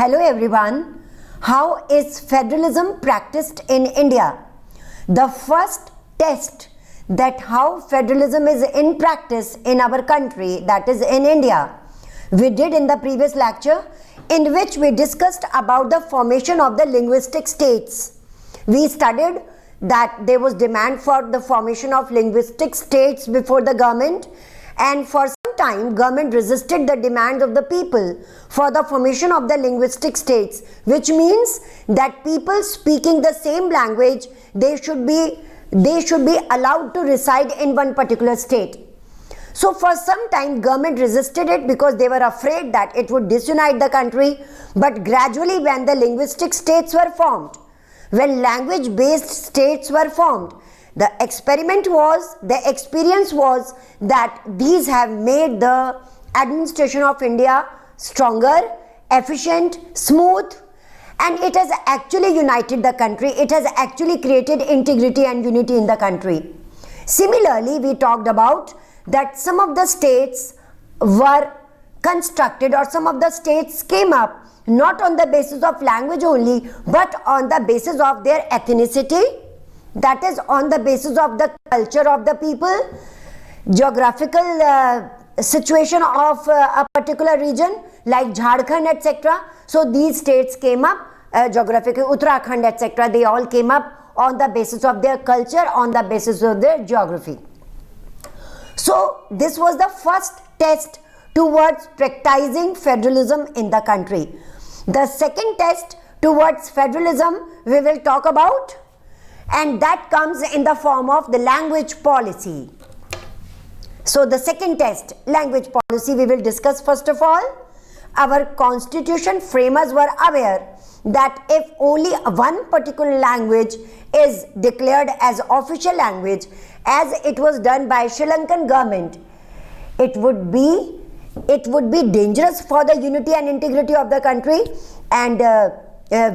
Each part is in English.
Hello everyone. How is federalism practiced in India? The first test that how federalism is in practice in our country, that is in India, we did in the previous lecture, in which we discussed about the formation of the linguistic states. We studied that there was demand for the formation of linguistic states before the government, and for some time government resisted the demands of the people for the formation of the linguistic states, which means that people speaking the same language, they should be allowed to reside in one particular state. So for some time government resisted it because they were afraid that it would disunite the country. But gradually, when the linguistic states were formed, when language based states were formed, the experience was that these have made the administration of India stronger, efficient, smooth, and it has actually united the country. It has actually created integrity and unity in the country. Similarly, we talked about that some of the states were constructed, or some of the states came up not on the basis of language only, but on the basis of their ethnicity, that is on the basis of the culture of the people, geographical situation of a particular region like Jharkhand, etc. So these states came up, geographically Uttarakhand, etc. They all came up on the basis of their culture, on the basis of their geography. So this was the first test towards practicing federalism in the country. The second test towards federalism we will talk about, and that comes in the form of the language policy. So the second test, language policy, we will discuss. First of all, our constitution framers were aware that if only one particular language is declared as official language, as it was done by Sri Lankan government, it would be dangerous for the unity and integrity of the country, and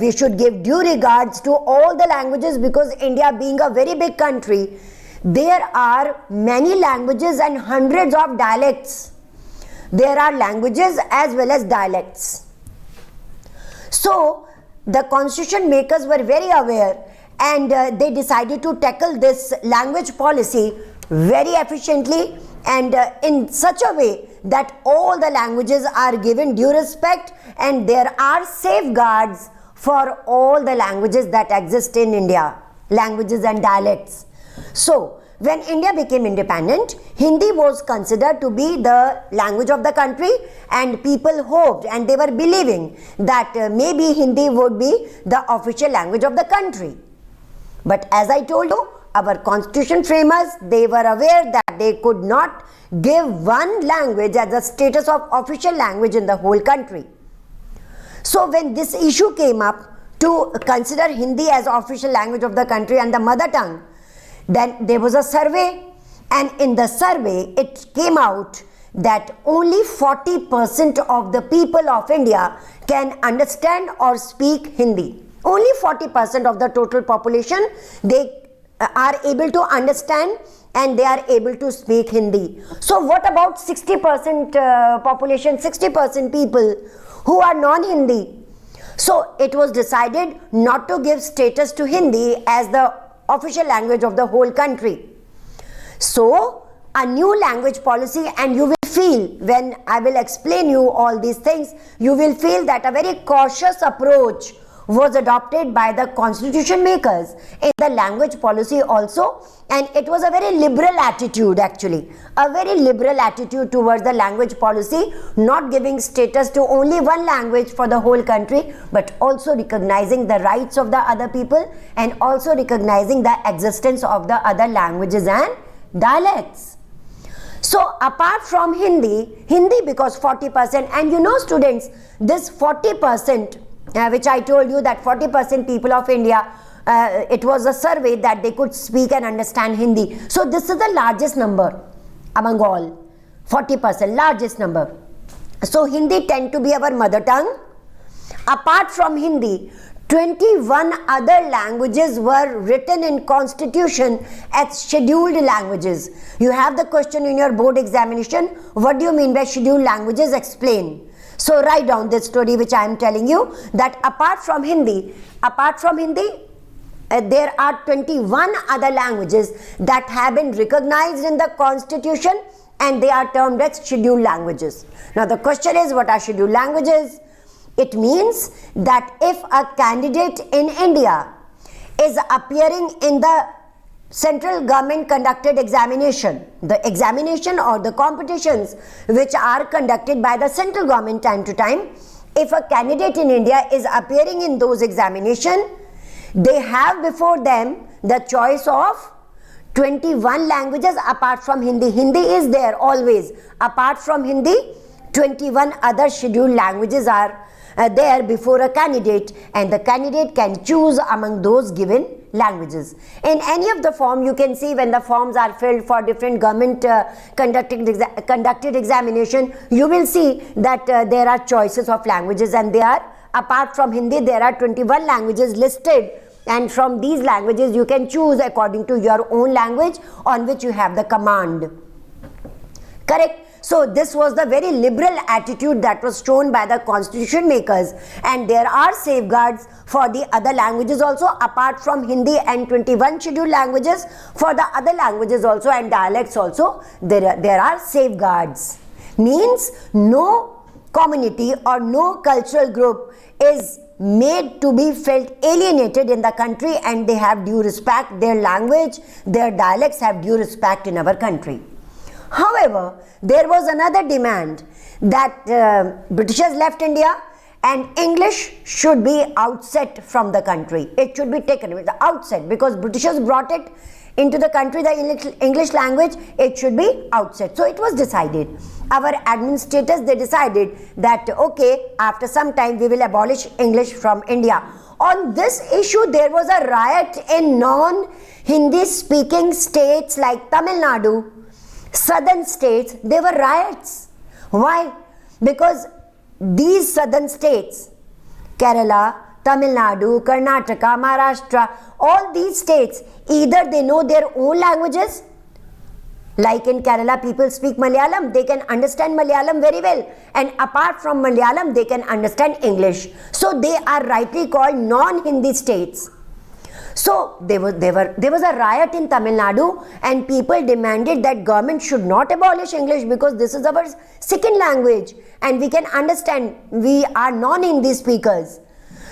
we should give due regards to all the languages, because India being a very big country, there are many languages and hundreds of dialects. There are languages as well as dialects. So the constitution makers were very aware, and they decided to tackle this language policy very efficiently and in such a way that all the languages are given due respect, and there are safeguards for all the languages that exist in India, languages and dialects. So when India became independent, Hindi was considered to be the language of the country, and people hoped and they were believing that maybe Hindi would be the official language of the country. But as I told you, our constitution framers, they were aware that they could not give one language as a status of official language in the whole country. So when this issue came up to consider Hindi as official language of the country and the mother tongue, then there was a survey, and in the survey it came out that only 40% of the people of India can understand or speak Hindi. Only 40% of the total population, they are able to understand and they are able to speak Hindi. So what about 60% population, 60% people who are non-Hindi? So it was decided not to give status to Hindi as the official language of the whole country. So a new language policy, and you will feel, when I will explain you all these things, you will feel that a very cautious approach was adopted by the constitution makers in the language policy also, and it was a very liberal attitude, actually a very liberal attitude towards the language policy, not giving status to only one language for the whole country, but also recognizing the rights of the other people and also recognizing the existence of the other languages and dialects. So apart from Hindi because 40%, and you know students, this 40%, which I told you that 40% people of India, it was a survey that they could speak and understand Hindi. So this is the largest number among all, 40%, largest number. So Hindi tend to be our mother tongue. Apart from Hindi, 21 other languages were written in constitution as scheduled languages. You have the question in your board examination, what do you mean by scheduled languages? Explain. So write down this story which I am telling you, that apart from Hindi, there are 21 other languages that have been recognized in the constitution, and they are termed as scheduled languages. Now the question is, what are scheduled languages? It means that if a candidate in India is appearing in the central government conducted examination, the examination or the competitions which are conducted by the central government time to time, if a candidate in India is appearing in those examinations, they have before them the choice of 21 languages apart from Hindi. Hindi is there always. Apart from Hindi, 21 other scheduled languages are there before a candidate, and the candidate can choose among those given languages. In any of the form, you can see when the forms are filled for different government conducted examination, you will see that there are choices of languages, and they are, apart from Hindi, there are 21 languages listed, and from these languages you can choose according to your own language on which you have the command. Correct? So this was the very liberal attitude that was shown by the constitution makers, and there are safeguards for the other languages also, apart from Hindi and 21 scheduled languages. For the other languages also and dialects also, there are safeguards. Means no community or no cultural group is made to be felt alienated in the country, and they have due respect. Their language, their dialects have due respect in our country. However, there was another demand that Britishers left India and English should be outset from the country. It should be taken with the outset, because Britishers brought it into the country, the English language, it should be outset. So it was decided. Our administrators, they decided that okay, after some time we will abolish English from India. On this issue, there was a riot in non-Hindi speaking states like Tamil Nadu, southern states. There were riots. Why? Because these southern states, Kerala, Tamil Nadu, Karnataka, Maharashtra, all these states, either they know their own languages, like in Kerala people speak Malayalam, they can understand Malayalam very well, and apart from Malayalam they can understand English. So they are rightly called non-Hindi states. So there was a riot in Tamil Nadu, and people demanded that government should not abolish English because this is our second language and we can understand, we are non-Hindi speakers.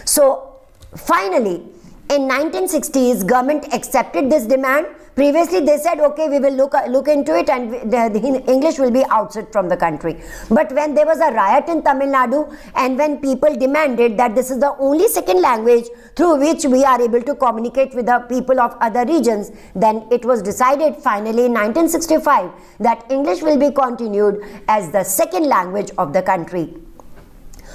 So finally in 1960s government accepted this demand. Previously they said okay, we will look into it and the English will be outside from the country. But when there was a riot in Tamil Nadu and when people demanded that this is the only second language through which we are able to communicate with the people of other regions, then it was decided finally in 1965 that English will be continued as the second language of the country.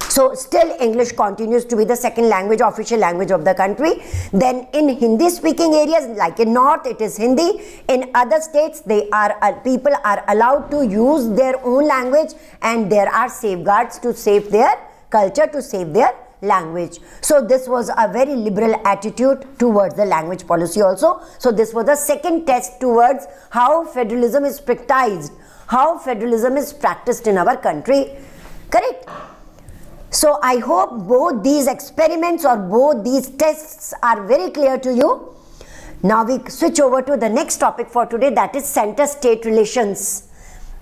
So still English continues to be the second language, official language of the country. Then in Hindi speaking areas like in North it is Hindi. In other states people are allowed to use their own language, and there are safeguards to save their culture, to save their language. So this was a very liberal attitude towards the language policy also. So this was the second test towards how federalism is practiced, how federalism is practiced in our country. Correct? So I hope both these experiments or both these tests are very clear to you. Now we switch over to the next topic for today, that is center-state relations.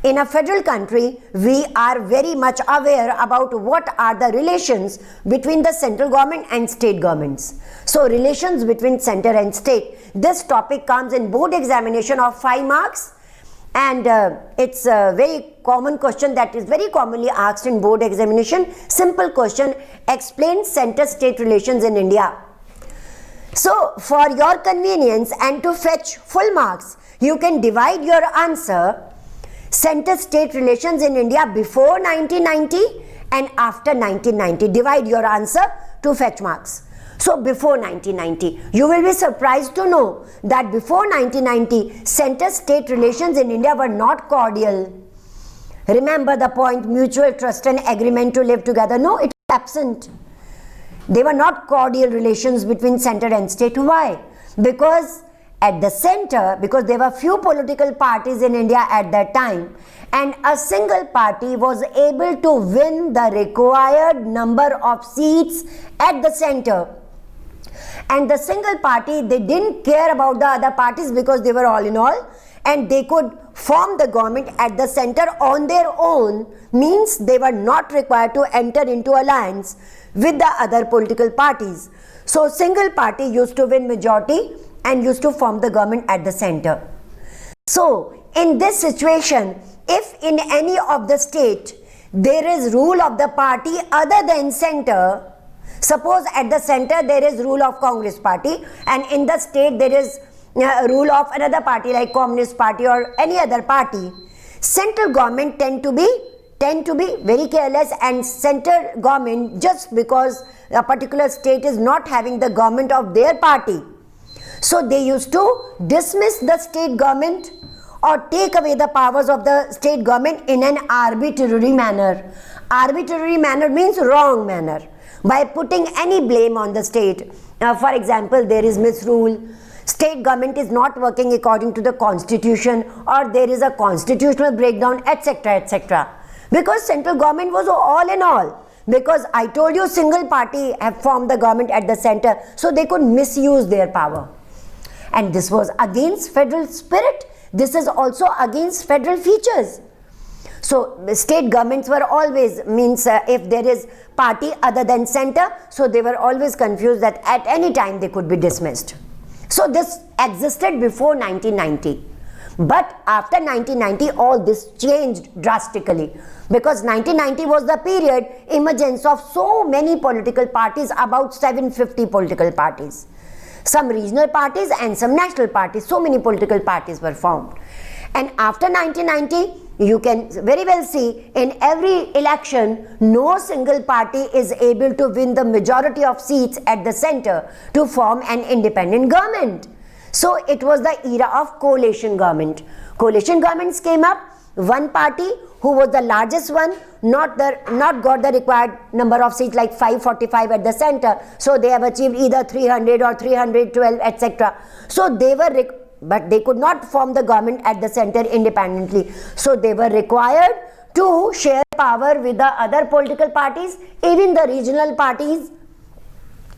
In a federal country, we are very much aware about what are the relations between the central government and state governments. So relations between center and state. This topic comes in board examination of 5 marks. And it's a very common question that is very commonly asked in board examination. Simple question: explain center-state relations in India. So for your convenience and to fetch full marks, you can divide your answer center-state relations in India before 1990 and after 1990. Divide your answer to fetch marks. So before 1990, you will be surprised to know that before 1990, center-state relations in India were not cordial. Remember the point, mutual trust and agreement to live together. No, it was absent. They were not cordial relations between center and state. Why? Because at the center, because there were few political parties in India at that time, and a single party was able to win the required number of seats at the center. And the single party, they didn't care about the other parties because they were all in all, and they could form the government at the center on their own, means they were not required to enter into alliance with the other political parties. So single party used to win majority and used to form the government at the center. So in this situation, if in any of the state there is rule of the party other than center, suppose at the center there is rule of Congress party, and in the state there is rule of another party like Communist party or any other party, central government tend to be very careless, and center government, just because a particular state is not having the government of their party, so they used to dismiss the state government or take away the powers of the state government in an arbitrary manner. Arbitrary manner means wrong manner, by putting any blame on the state. For example, there is misrule, state government is not working according to the constitution, or there is a constitutional breakdown, etc., etc. Because central government was all in all. Because I told you single party have formed the government at the center, so they could misuse their power. And this was against federal spirit. This is also against federal features. So state governments were always, if there is party other than center, so they were always confused that at any time they could be dismissed. So this existed before 1990. But after 1990, all this changed drastically, because 1990 was the period emergence of so many political parties, about 750 political parties. Some regional parties and some national parties, so many political parties were formed. And after 1990, you can very well see in every election, no single party is able to win the majority of seats at the center to form an independent government. So it was the era of coalition government. Coalition governments came up. One party who was the largest one not got the required number of seats, like 545 at the center. So they have achieved either 300 or 312, etc. So they were but they could not form the government at the center independently. So they were required to share power with the other political parties, even the regional parties,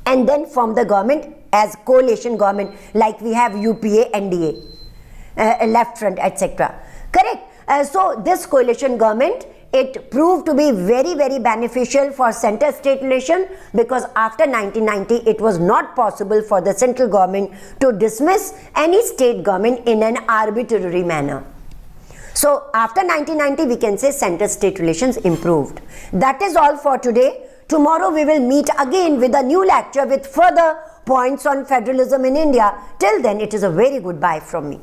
and then form the government as coalition government, like we have UPA, NDA, Left Front, etc. Correct? So this coalition government, it proved to be very, very beneficial for center-state relation, because after 1990 it was not possible for the central government to dismiss any state government in an arbitrary manner. So after 1990 we can say center-state relations improved. That is all for today. Tomorrow we will meet again with a new lecture with further points on federalism in India. Till then, it is a very good bye from me.